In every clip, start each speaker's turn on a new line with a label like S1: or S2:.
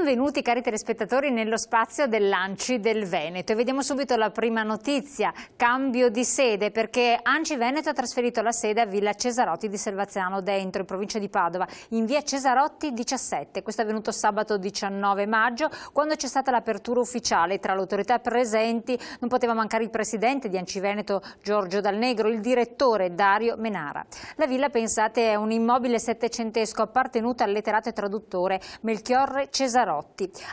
S1: Benvenuti cari telespettatori nello spazio dell'Anci del Veneto e vediamo subito la prima notizia, cambio di sede perché Anci Veneto ha trasferito la sede a Villa Cesarotti di Selvaziano Dentro in provincia di Padova in via Cesarotti 17. Questo è avvenuto sabato 19 maggio quando c'è stata l'apertura ufficiale. Tra le autorità presenti non poteva mancare il presidente di Anci Veneto Giorgio Dal Negro, il direttore Dario Menara. La villa, pensate, è un immobile settecentesco appartenuto al letterato e traduttore Melchiorre Cesarotti.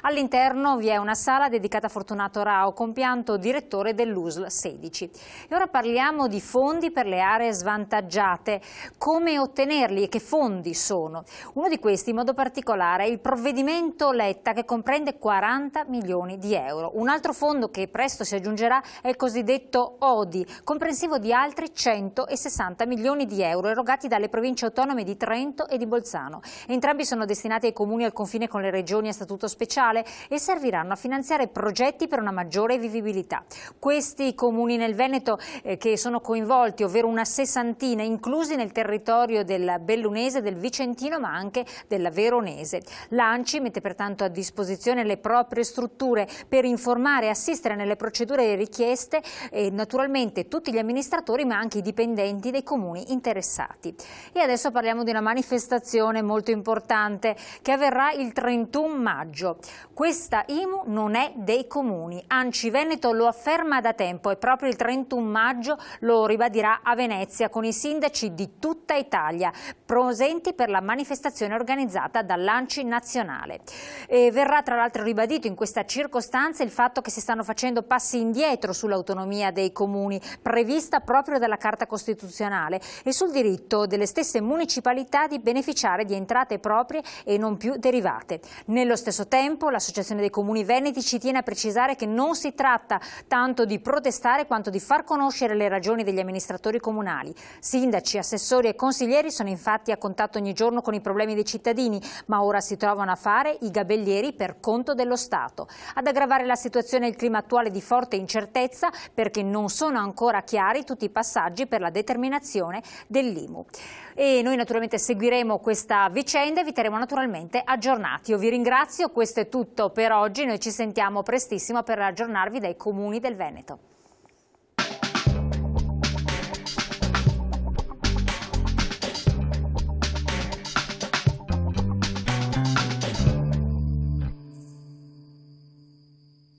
S1: All'interno vi è una sala dedicata a Fortunato Rao, compianto direttore dell'USL 16. E ora parliamo di fondi per le aree svantaggiate. Come ottenerli e che fondi sono? Uno di questi, in modo particolare, è il provvedimento Letta, che comprende 40 milioni di euro. Un altro fondo che presto si aggiungerà è il cosiddetto ODI, comprensivo di altri 160 milioni di euro erogati dalle province autonome di Trento e di Bolzano. Entrambi sono destinati ai comuni al confine con le regioni a statuto speciale e serviranno a finanziare progetti per una maggiore vivibilità. Questi comuni nel Veneto che sono coinvolti, ovvero una sessantina, inclusi nel territorio del Bellunese, del Vicentino ma anche del Veronese. L'Anci mette pertanto a disposizione le proprie strutture per informare e assistere nelle procedure richieste e naturalmente tutti gli amministratori ma anche i dipendenti dei comuni interessati. E adesso parliamo di una manifestazione molto importante che avverrà il 31 maggio. Questa IMU non è dei comuni. Anci Veneto lo afferma da tempo e proprio il 31 maggio lo ribadirà a Venezia con i sindaci di tutta Italia presenti per la manifestazione organizzata dall'Anci nazionale. E verrà tra l'altro ribadito in questa circostanza il fatto che si stanno facendo passi indietro sull'autonomia dei comuni prevista proprio dalla Carta Costituzionale e sul diritto delle stesse municipalità di beneficiare di entrate proprie e non più derivate. Nello stesso tempo l'Associazione dei Comuni Veneti ci tiene a precisare che non si tratta tanto di protestare quanto di far conoscere le ragioni degli amministratori comunali. Sindaci, assessori e consiglieri sono infatti a contatto ogni giorno con i problemi dei cittadini, ma ora si trovano a fare i gabellieri per conto dello Stato. Ad aggravare la situazione è il clima attuale di forte incertezza perché non sono ancora chiari tutti i passaggi per la determinazione dell'IMU. E noi naturalmente seguiremo questa vicenda e vi terremo naturalmente aggiornati. Io vi ringrazio, questo è tutto per oggi, noi ci sentiamo prestissimo per aggiornarvi dai comuni del Veneto.